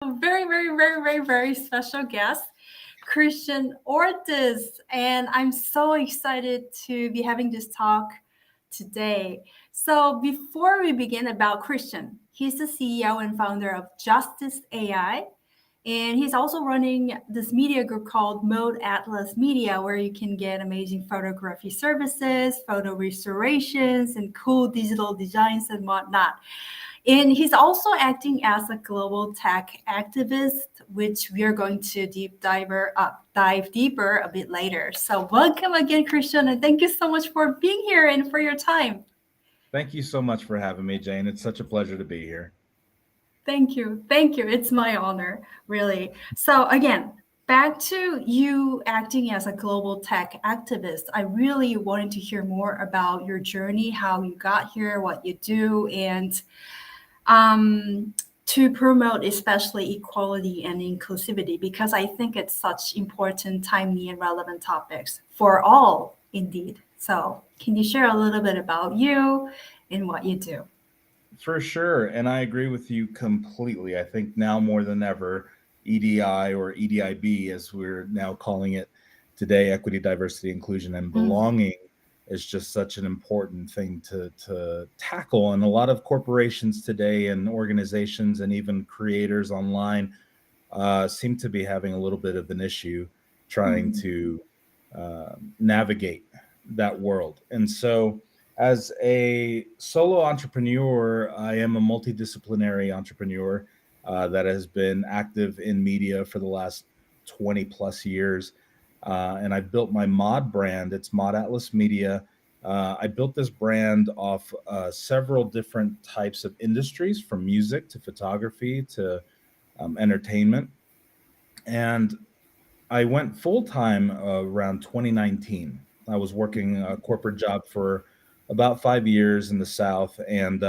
a very, very, very, very, very special guest, Christian Ortiz. And I'm so excited to be having this talk today. So before we begin about Christian, he's the CEO and founder of Justice AI. And he's also running this media group called Mode Atlas Media, where you can get amazing photography services, photo restorations, and cool digital designs and whatnot. And he's also acting as a global tech activist, which we are going to dive deeper a bit later. So welcome again, Christian, and thank you so much for being here and for your time. Thank you so much for having me, Jane. It's such a pleasure to be here. Thank you. Thank you. It's my honor, really. So again, back to you acting as a global tech activist. I really wanted to hear more about your journey, how you got here, what you do, and um, to promote especially equality and inclusivity, because I think it's such important, timely, and relevant topics for all, indeed. So, can you share a little bit about you and what you do? For sure. And I agree with you completely. I think now more than ever, EDI or EDIB, as we're now calling it today, equity, diversity, inclusion, and Mm, belonging, is just such an important thing to tackle. And a lot of corporations today and organizations and even creators online seem to be having a little bit of an issue trying mm, to navigate that world. And so, as a solo entrepreneur, I am a multidisciplinary entrepreneur that has been active in media for the last 20 plus years. And I built my mod brand. It's Mod Atlas Media. I built this brand off several different types of industries, from music to photography to entertainment. And I went full time around 2019. I was working a corporate job for about 5 years in the South, and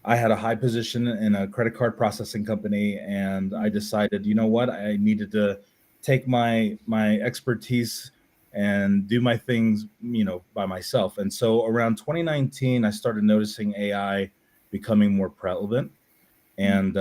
I had a high position in a credit card processing company. And I decided, you know what, I needed to take my expertise and do my things, by myself. And so around 2019, I started noticing AI becoming more prevalent, and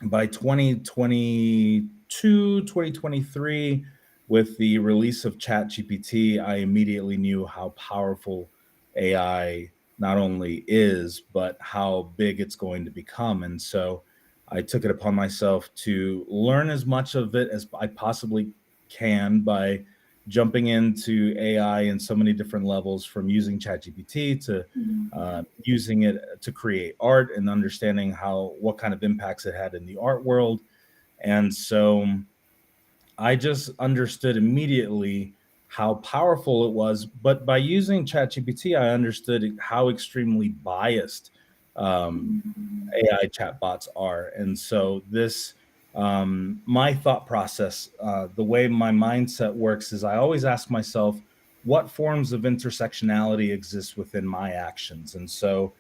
by 2022, 2023, with the release of ChatGPT, I immediately knew how powerful AI not only is, but how big it's going to become. And so I took it upon myself to learn as much of it as I possibly can by jumping into AI in so many different levels, from using ChatGPT to mm, using it to create art and understanding what kind of impacts it had in the art world. And so I just understood immediately how powerful it was. But by using ChatGPT, I understood how extremely biased um, mm, AI chatbots are. And so my thought process, the way my mindset works, is I always ask myself, what forms of intersectionality exist within my actions? And so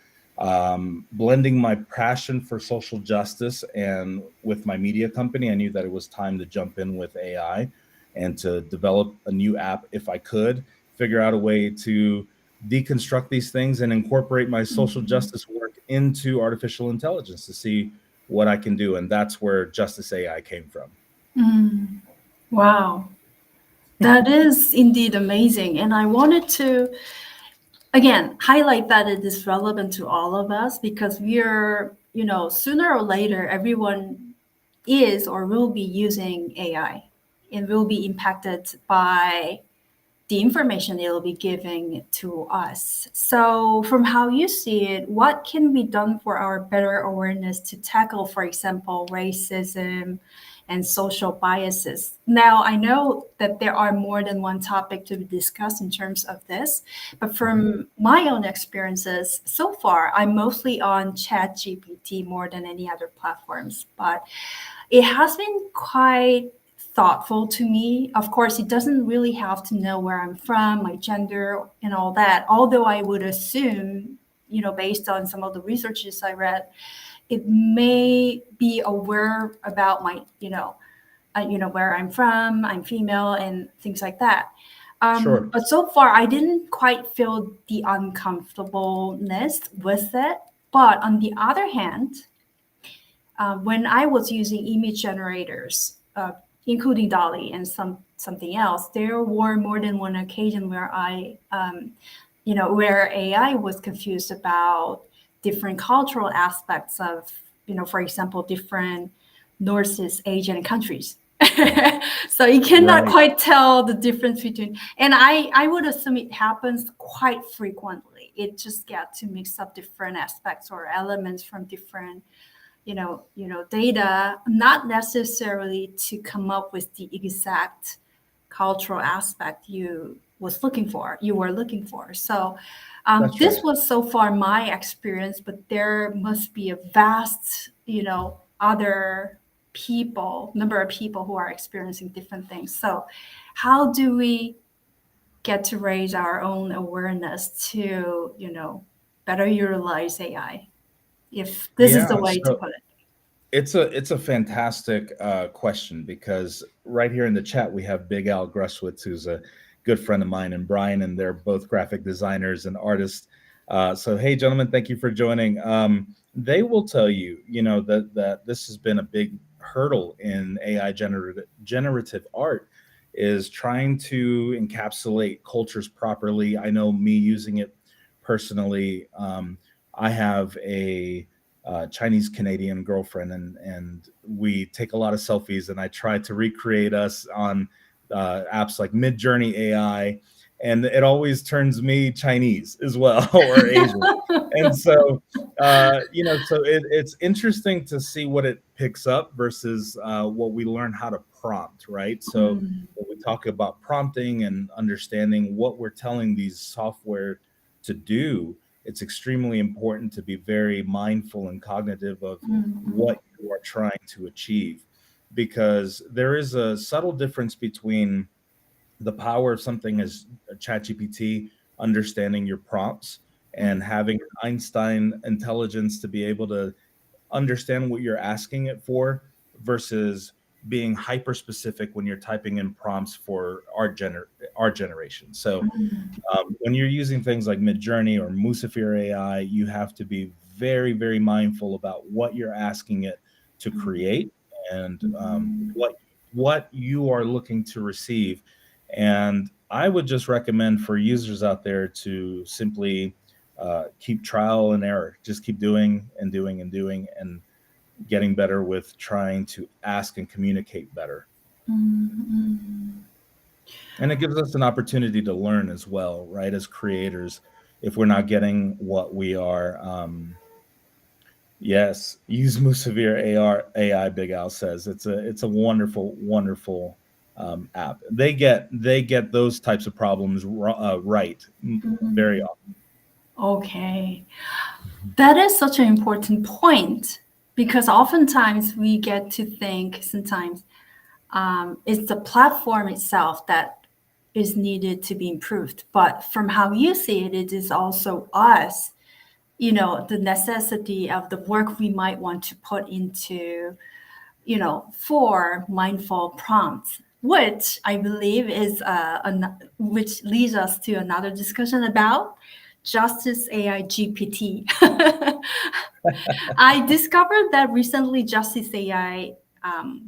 blending my passion for social justice and with my media company, I knew that it was time to jump in with AI and to develop a new app if I could, figure out a way to deconstruct these things and incorporate my social mm, justice work into artificial intelligence to see what I can do. And that's where Justice AI came from. mm. Wow, that is indeed amazing. And I wanted to again highlight that it is relevant to all of us because we're, sooner or later everyone is or will be using AI and will be impacted by the information it will be giving to us. So, from how you see it, what can be done for our better awareness to tackle, for example, racism and social biases? Now, I know that there are more than one topic to be discussed in terms of this, but Mhm. from my own experiences so far, I'm mostly on ChatGPT more than any other platforms. But it has been quite thoughtful to me. Of course, it doesn't really have to know where I'm from, my gender, and all that. Although I would assume, based on some of the researches I read, it may be aware about my, where I'm from, I'm female, and things like that. Sure. But so far, I didn't quite feel the uncomfortableness with it. But on the other hand, when I was using image generators, including Dolly and something else, there were more than one occasion where where AI was confused about different cultural aspects of, for example, different Northeast Asian countries. So you cannot Right. quite tell the difference between, and I would assume it happens quite frequently. It just gets to mix up different aspects or elements from different data, not necessarily to come up with the exact cultural aspect you were looking for. So That's this right. was so far my experience, but there must be a vast, other number of people who are experiencing different things. So how do we get to raise our own awareness to, better utilize AI, if this is the Yeah. way to So put it? it's a fantastic question, because right here in the chat we have Big Al Gruswitz, who's a good friend of mine, and Brian, and they're both graphic designers and artists. So hey, gentlemen, thank you for joining. They will tell you, that this has been a big hurdle in AI generative art, is trying to encapsulate cultures properly. I know me using it personally. I have a Chinese Canadian girlfriend, and we take a lot of selfies. And I try to recreate us on apps like Midjourney AI, and it always turns me Chinese as well, or Asian. And so, it's interesting to see what it picks up versus what we learn how to prompt, right? So Mm, when we talk about prompting and understanding what we're telling these software to do, it's extremely important to be very mindful and cognitive of mm, what you are trying to achieve, because there is a subtle difference between the power of something as ChatGPT understanding your prompts mm, and having Einstein intelligence to be able to understand what you're asking it for, versus being hyper specific when you're typing in prompts for art generation. So mm, when you're using things like Midjourney or Musafir AI, you have to be very, very mindful about what you're asking it to create, and mm, what you are looking to receive. And I would just recommend for users out there to simply keep trial and error, just keep doing and doing and doing, and getting better with trying to ask and communicate better. mm. And it gives us an opportunity to learn as well, right? As creators, if we're not getting what we are, yes, use Musavir AI. Big Al says it's a wonderful, wonderful app. They get those types of problems right very Mm. often. Okay. That is such an important point, because oftentimes we get to think sometimes it's the platform itself that is needed to be improved. But from how you see it, it is also us, the necessity of the work we might want to put into, for mindful prompts, which I believe is which leads us to another discussion about Justice AI GPT. I discovered that recently Justice AI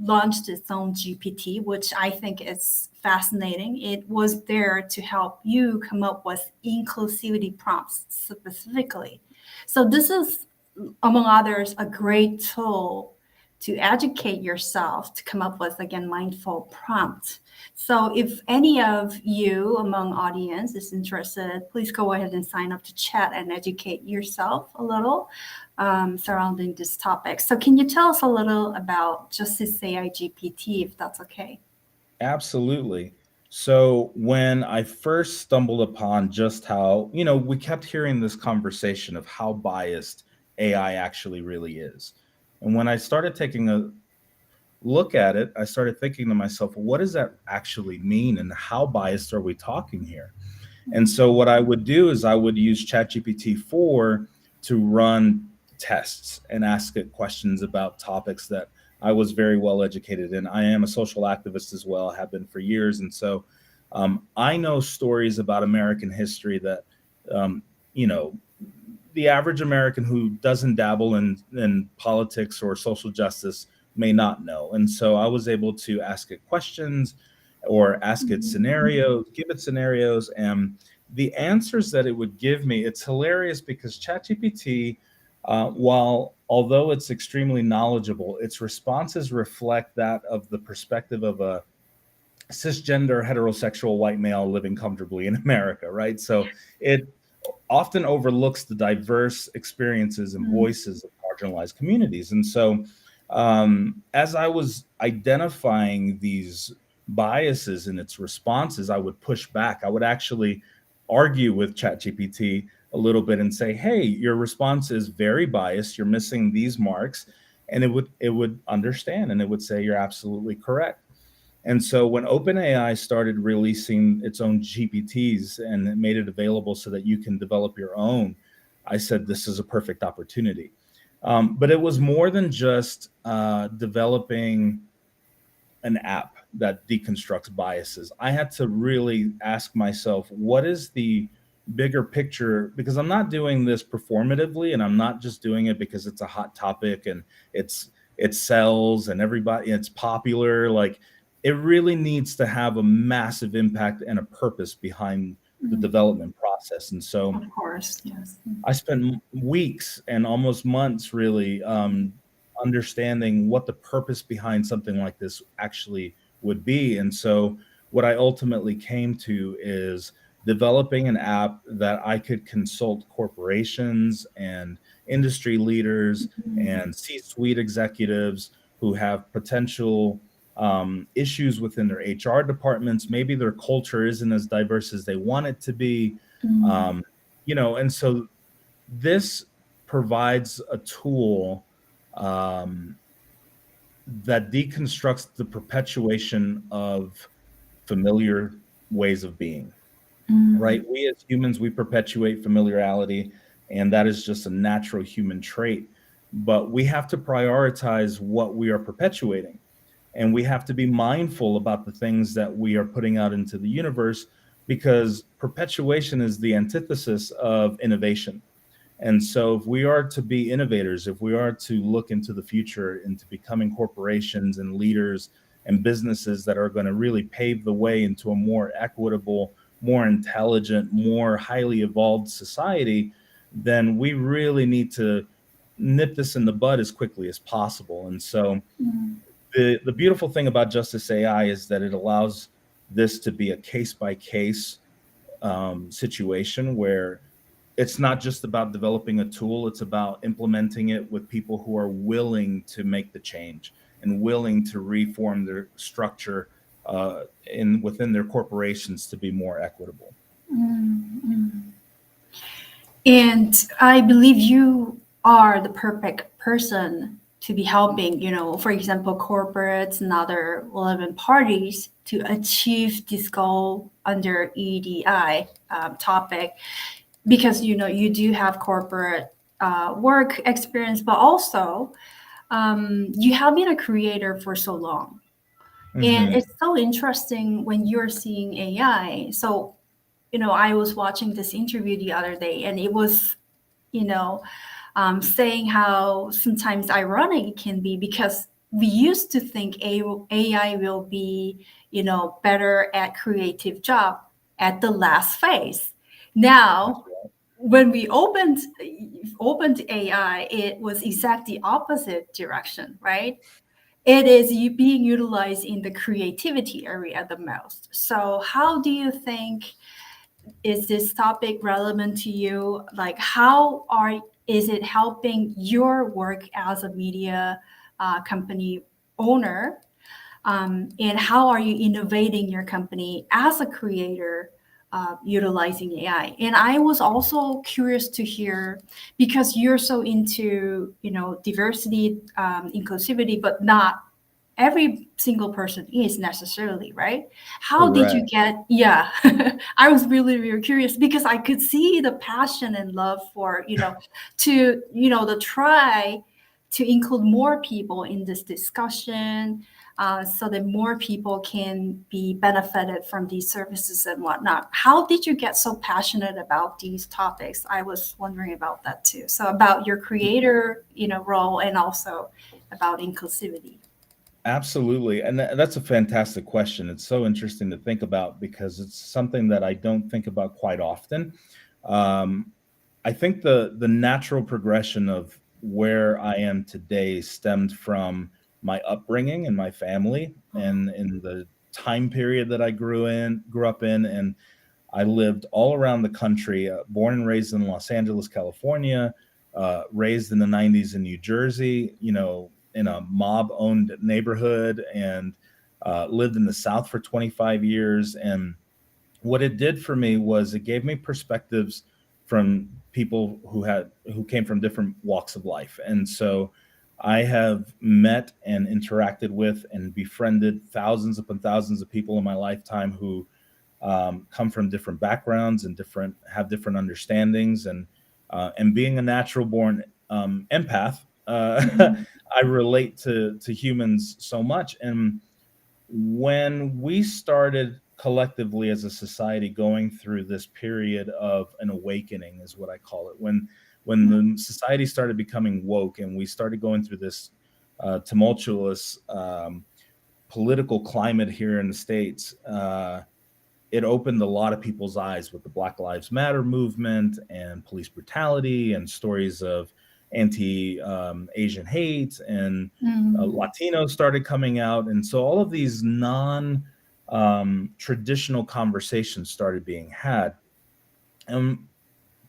launched its own GPT, which I think is fascinating. It was there to help you come up with inclusivity prompts specifically. So this is, among others, a great tool to educate yourself to come up with, again, mindful prompts. So if any of you among audience is interested, please go ahead and sign up to chat and educate yourself a little surrounding this topic. So can you tell us a little about Justice AI GPT, if that's okay? Absolutely. So when I first stumbled upon just how, we kept hearing this conversation of how biased AI actually really is. And when I started taking a look at it, I started thinking to myself, what does that actually mean, and how biased are we talking here? And so what I would do is I would use ChatGPT 4 to run tests and ask it questions about topics that I was very well educated in. I am a social activist as well, have been for years. And so I know stories about American history that, um, you know, the average American who doesn't dabble in politics or social justice may not know. And so I was able to ask it questions or ask it scenarios, give it scenarios, and the answers that it would give me, it's hilarious because ChatGPT, while although it's extremely knowledgeable, its responses reflect that of the perspective of a cisgender heterosexual white male living comfortably in America, right? So it often overlooks the diverse experiences and voices of marginalized communities. And so, as I was identifying these biases in its responses, I would push back. I would actually argue with ChatGPT a little bit and say, "Hey, your response is very biased. You're missing these marks," and it would understand and it would say, "You're absolutely correct." And so when OpenAI started releasing its own GPTs and it made it available so that you can develop your own, I said, this is a perfect opportunity. But it was more than just developing an app that deconstructs biases. I had to really ask myself, what is the bigger picture? Because I'm not doing this performatively, and I'm not just doing it because it's a hot topic and it sells and everybody it's popular. Like, it really needs to have a massive impact and a purpose behind the development process. And so Of course, yes. I spent weeks and almost months really understanding what the purpose behind something like this actually would be. And so what I ultimately came to is developing an app that I could consult corporations and industry leaders and C-suite executives who have potential issues within their HR departments. Maybe their culture isn't as diverse as they want it to be. Um, and so this provides a tool that deconstructs the perpetuation of familiar ways of being, right? We as humans, we perpetuate familiarity, and that is just a natural human trait. But we have to prioritize what we are perpetuating, and we have to be mindful about the things that we are putting out into the universe, because perpetuation is the antithesis of innovation. And so if we are to be innovators, if we are to look into the future into becoming corporations and leaders and businesses that are going to really pave the way into a more equitable, more intelligent, more highly evolved society, then we really need to nip this in the bud as quickly as possible. And so the beautiful thing about Justice AI is that it allows this to be a case by case situation where it's not just about developing a tool, it's about implementing it with people who are willing to make the change and willing to reform their structure within their corporations to be more equitable. And I believe you are the perfect person to be helping, for example, corporates and other relevant parties to achieve this goal under EDI topic, because you do have corporate work experience, but also you have been a creator for so long. And it's so interesting when you're seeing AI. So, I was watching this interview the other day, and it was, saying how sometimes ironic it can be, because we used to think AI will be, better at creative job at the last phase. Now, when we opened AI, it was exactly opposite direction, right? It is being utilized in the creativity area the most. So how do you think, is this topic relevant to you? Like, is it helping your work as a media company owner? And how are you innovating your company as a creator utilizing AI? And I was also curious to hear, because you're so into, diversity, inclusivity, but not every single person is necessarily, right? How did you get, I was really, really curious, because I could see the passion and love for, to, the try to include more people in this discussion, so that more people can be benefited from these services and whatnot. How did you get so passionate about these topics? I was wondering about that too. So about your creator, role, and also about inclusivity. Absolutely. And that's a fantastic question. It's so interesting to think about because it's something that I don't think about quite often. Um, I think the natural progression of where I am today stemmed from my upbringing and my family and in the time period that I grew up in, and I lived all around the country, born and raised in Los Angeles, California, raised in the 90s in New Jersey, in a mob owned neighborhood, and lived in the South for 25 years. And what it did for me was it gave me perspectives from people who came from different walks of life. And so I have met and interacted with and befriended thousands upon thousands of people in my lifetime who come from different backgrounds and have different understandings. And being a natural born empath, I relate to humans so much. And when we started collectively as a society going through this period of an awakening, is what I call it, when the society started becoming woke and we started going through this tumultuous political climate here in the States, it opened a lot of people's eyes with the Black Lives Matter movement and police brutality and stories of anti-Asian hate, and Latinos started coming out. And so all of these non-traditional conversations started being had. And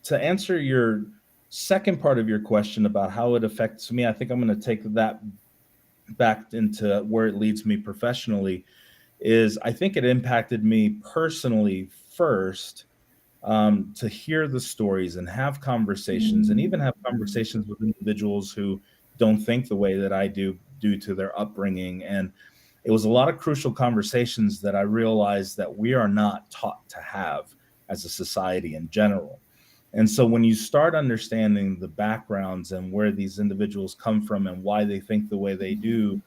to answer your second part of your question about how it affects me, I think I'm going to take that back into where it leads me professionally. Is I think it impacted me personally first, to hear the stories and have conversations, and even have conversations with individuals who don't think the way that I do due to their upbringing. And it was a lot of crucial conversations that I realized that we are not taught to have as a society in general. And so when you start understanding the backgrounds and where these individuals come from and why they think the way they do,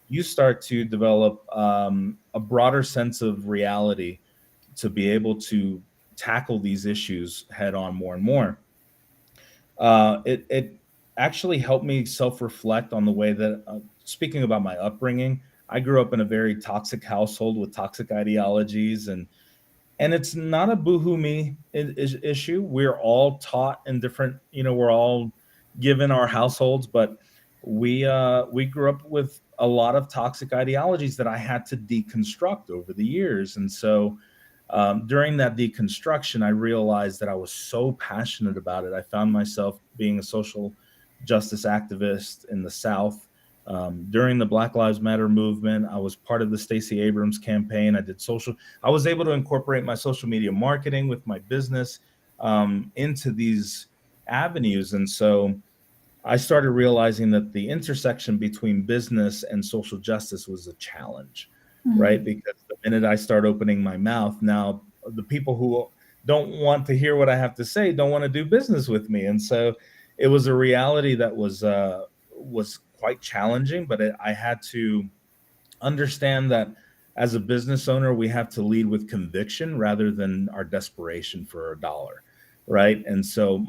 you start to develop a broader sense of reality to be able to tackle these issues head on more and more. It actually helped me self-reflect on the way that, speaking about my upbringing, I grew up in a very toxic household with toxic ideologies, and it's not a boohoo me issue. We're all taught in different, we're all given our households, but we grew up with a lot of toxic ideologies that I had to deconstruct over the years. And so during that deconstruction, I realized that I was so passionate about it. I found myself being a social justice activist in the South. During the Black Lives Matter movement, I was part of the Stacey Abrams campaign. I was able to incorporate my social media marketing with my business into these avenues. And so I started realizing that the intersection between business and social justice was a challenge, right? Because the minute I start opening my mouth, now the people who don't want to hear what I have to say don't want to do business with me. And so it was a reality that was quite challenging, but I had to understand that as a business owner, we have to lead with conviction rather than our desperation for a dollar, right? And so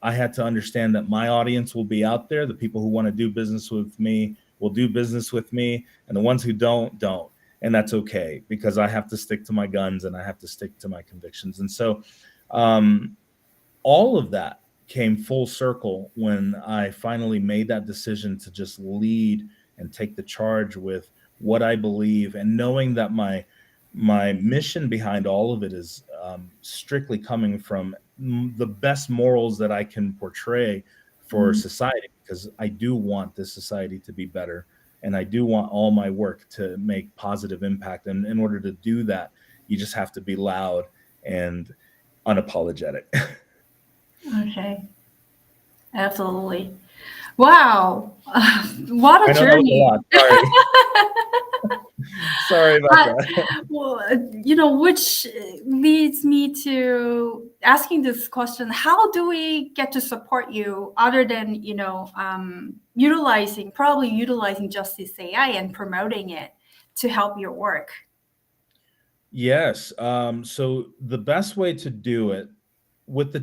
I had to understand that my audience will be out there. The people who want to do business with me will do business with me, and the ones who don't. And that's okay, because I have to stick to my guns and I have to stick to my convictions. And so all of that came full circle when I finally made that decision to just lead and take the charge with what I believe, and knowing that my mission behind all of it is strictly coming from the best morals that I can portray for society, because I do want this society to be better, and I do want all my work to make positive impact. And in order to do that, you just have to be loud and unapologetic. Okay, absolutely. Wow, what I a know that was a journey. lot. Sorry. Sorry about Uh, that. well, which leads me to asking this question: how do we get to support you other than utilizing Justice AI and promoting it to help your work? Yes. So the best way to do it with the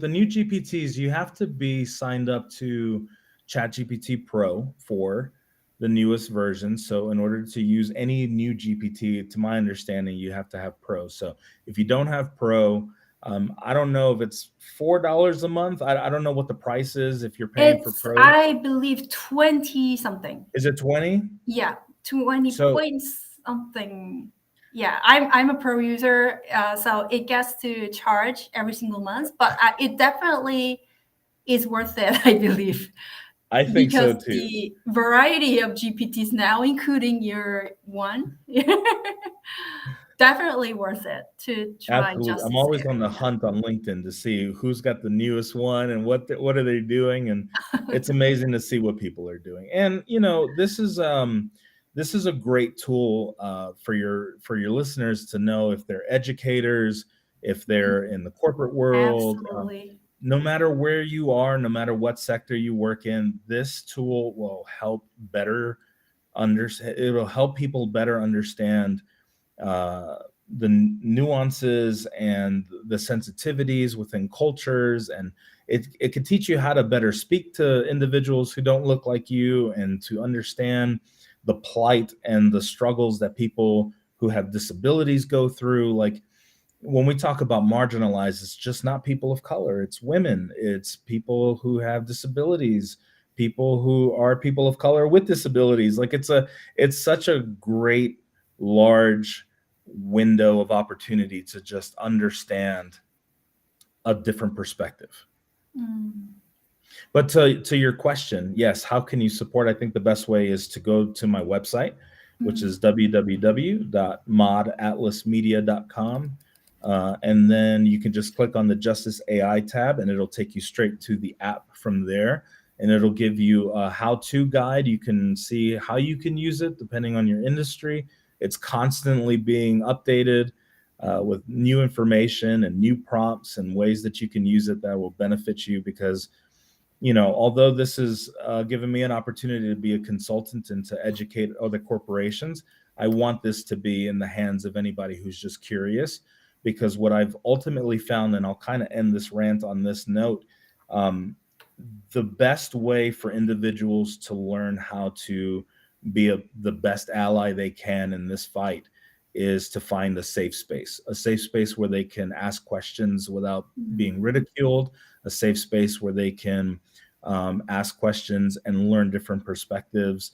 new GPTs, you have to be signed up to ChatGPT Pro for the newest version. So in order to use any new GPT, to my understanding, you have to have Pro. So if you don't have Pro, I don't know if it's $4 a month. I don't know what the price is if you're paying for It's, Pro. I believe, 20 something. Is it 20? Yeah, 20 So points something. Yeah, I'm a pro user, so it gets to charge every single month, but it definitely is worth it, I believe, I think because so too. the variety of GPTs now, including your one, definitely worth it to try Absolutely. I'm Justice always on the AI. hunt on LinkedIn to see who's got the newest one and what are they doing, and it's amazing to see what people are doing. And this is a great tool for your listeners to know if they're educators, if they're in the corporate world, Absolutely. no matter where you are, no matter what sector you work in, this tool will help better understand. It'll help people better understand uh, the nuances and the sensitivities within cultures, and it could teach you how to better speak to individuals who don't look like you and to understand the plight and the struggles that people who have disabilities go through. Like when we talk about marginalized, it's just not people of color, it's women, it's people who have disabilities, people who are people of color with disabilities. Like it's such a great large window of opportunity to just understand a different perspective. Mm. But to your question, yes, how can you support? I think the best way is to go to my website, which Mm. is www.modatlasmedia.com. And then you can just click on the Justice AI tab and it'll take you straight to the app from there. And it'll give you a how-to guide. You can see how you can use it depending on your industry. It's constantly being updated with new information and new prompts and ways that you can use it that will benefit you, because although this is given me an opportunity to be a consultant and to educate other corporations, I want this to be in the hands of anybody who's just curious. Because what I've ultimately found, and I'll kind of end this rant on this note, um, the best way for individuals to learn how to be the best ally they can in this fight is to find a safe space where they can ask questions without being Mm. ridiculed, a safe space where they can ask questions and learn different perspectives,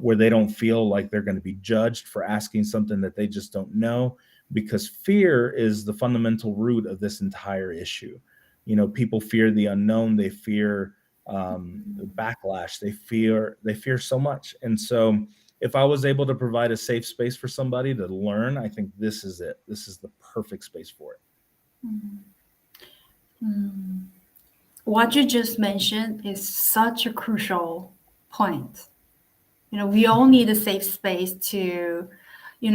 where they don't feel like they're going to be judged for asking something that they just don't know. Because fear is the fundamental root of this entire issue. People fear the unknown. They fear the backlash. They fear so much. And so, if I was able to provide a safe space for somebody to learn, I think this is it. This is the perfect space for it. Mm. Mm. What you just mentioned is such a crucial point. We all need a safe space to,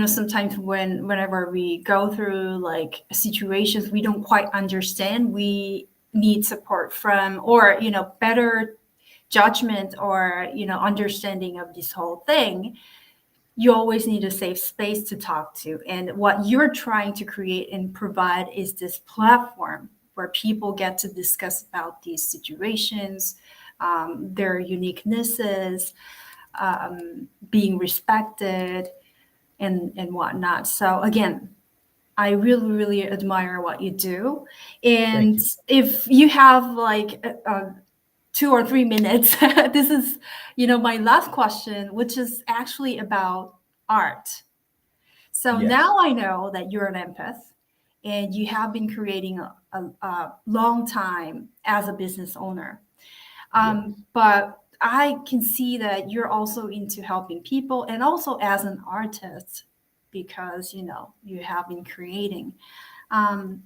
sometimes whenever we go through like situations we don't quite understand, we need support from, or, better judgment or, understanding of this whole thing. You always need a safe space to talk to. And what you're trying to create and provide is this platform where people get to discuss about these situations, their uniquenesses, being respected, and whatnot. So again, I really, really admire what you do. Thank And you. if you have like 2 or 3 minutes, this is, my last question, which is actually about art. So Yes. now I know that you're an empath and you have been creating a long time as a business owner. Yes. But I can see that you're also into helping people and also as an artist because you have been creating. Um,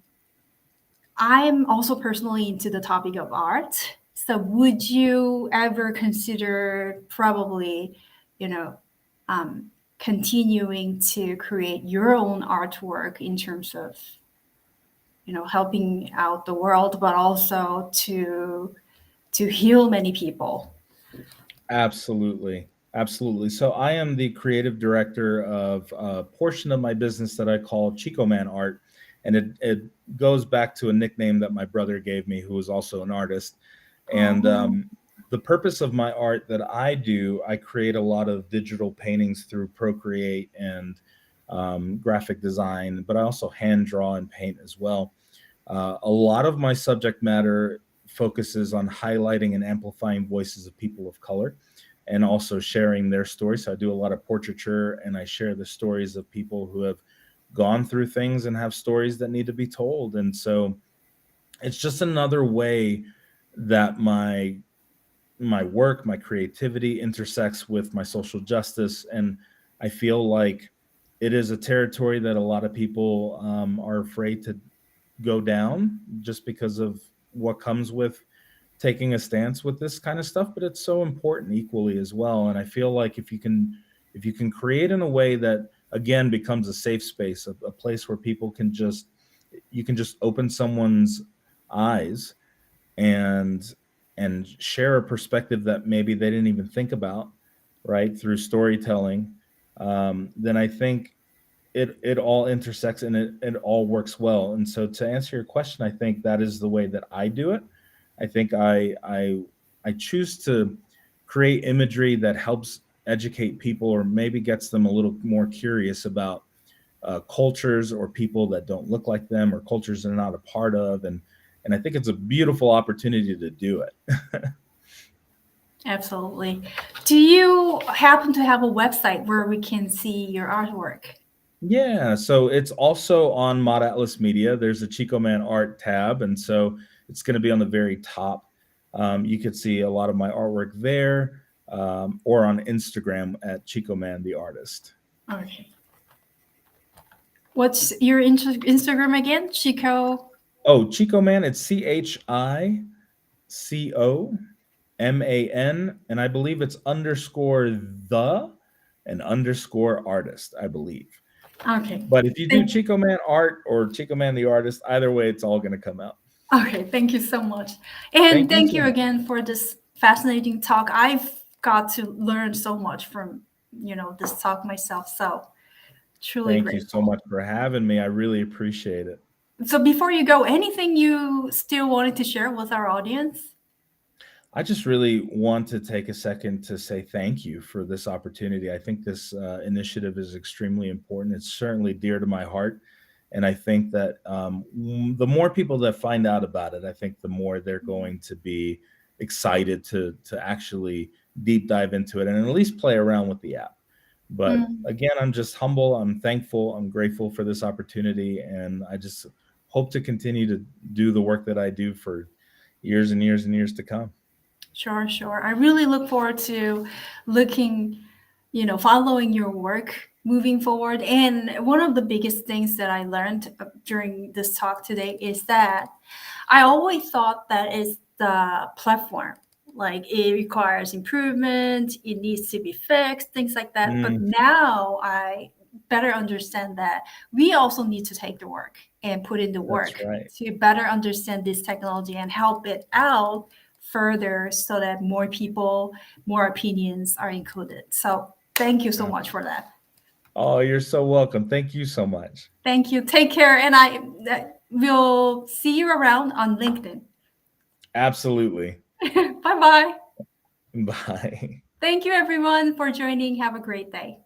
I'm also personally into the topic of art. So would you ever consider probably, you know, um, continuing to create your own artwork in terms of, helping out the world, but also to heal many people. Absolutely. Absolutely. So I am the creative director of a portion of my business that I call Chico Man Art. And it goes back to a nickname that my brother gave me, who was also an artist. And Oh, the purpose of my art that I do, I create a lot of digital paintings through Procreate and graphic design, but I also hand draw and paint as well. A lot of my subject matter focuses on highlighting and amplifying voices of people of color and also sharing their stories. So I do a lot of portraiture and I share the stories of people who have gone through things and have stories that need to be told. And so it's just another way that my work, my creativity intersects with my social justice. And I feel like it is a territory that a lot of people are afraid to go down just because of what comes with taking a stance with this kind of stuff, but it's so important equally as well. And I feel like if you can create in a way that again becomes a safe space, a place where people can just you can just open someone's eyes and share a perspective that maybe they didn't even think about, right, through storytelling, then I think it all intersects and it all works well. And so to answer your question, I think that is the way that I do it. I think I choose to create imagery that helps educate people or maybe gets them a little more curious about cultures or people that don't look like them or cultures they're not a part of. And I think it's a beautiful opportunity to do it. absolutely. Do you happen to have a website where we can see your artwork? Yeah, so it's also on Mod Atlas Media. There's a Chico Man Art tab, and so it's going to be on the very top. You could see a lot of my artwork there, or on Instagram at Chico Man the Artist. Okay. What's your Instagram again? Chico. Oh, Chico Man, it's ChicoMan, and I believe it's underscore the and underscore artist, I believe. Okay. But if you do Thank, Chico Man Art or Chico Man the Artist, either way, it's all going to come out. okay. Thank you so much. And Thank you thank so you much. again for this fascinating talk. I've got to learn so much from, this talk myself. So truly Thank you so grateful. much for having me. I really appreciate it. So before you go, anything you still wanted to share with our audience? I just really want to take a second to say thank you for this opportunity. I think this initiative is extremely important. It's certainly dear to my heart. And I think that the more people that find out about it, I think the more they're going to be excited to actually deep dive into it and at least play around with the app. But Mm, again, I'm just humble. I'm thankful. I'm grateful for this opportunity. And I just hope to continue to do the work that I do for years and years and years to come. sure, sure. I really look forward to looking, following your work moving forward. And one of the biggest things that I learned during this talk today is that I always thought that is the platform. Like it requires improvement, it needs to be fixed, things like that. But Mm, now I better understand that we also need to take the work and put in the that's work right. to better understand this technology and help it out further so that more people, more opinions are included. So thank you so Uh, much for that. Oh, you're so welcome. Thank you so much. Thank you. Take care. And I will see you around on LinkedIn. Absolutely. Bye bye. Bye. Thank you, everyone, for joining. Have a great day.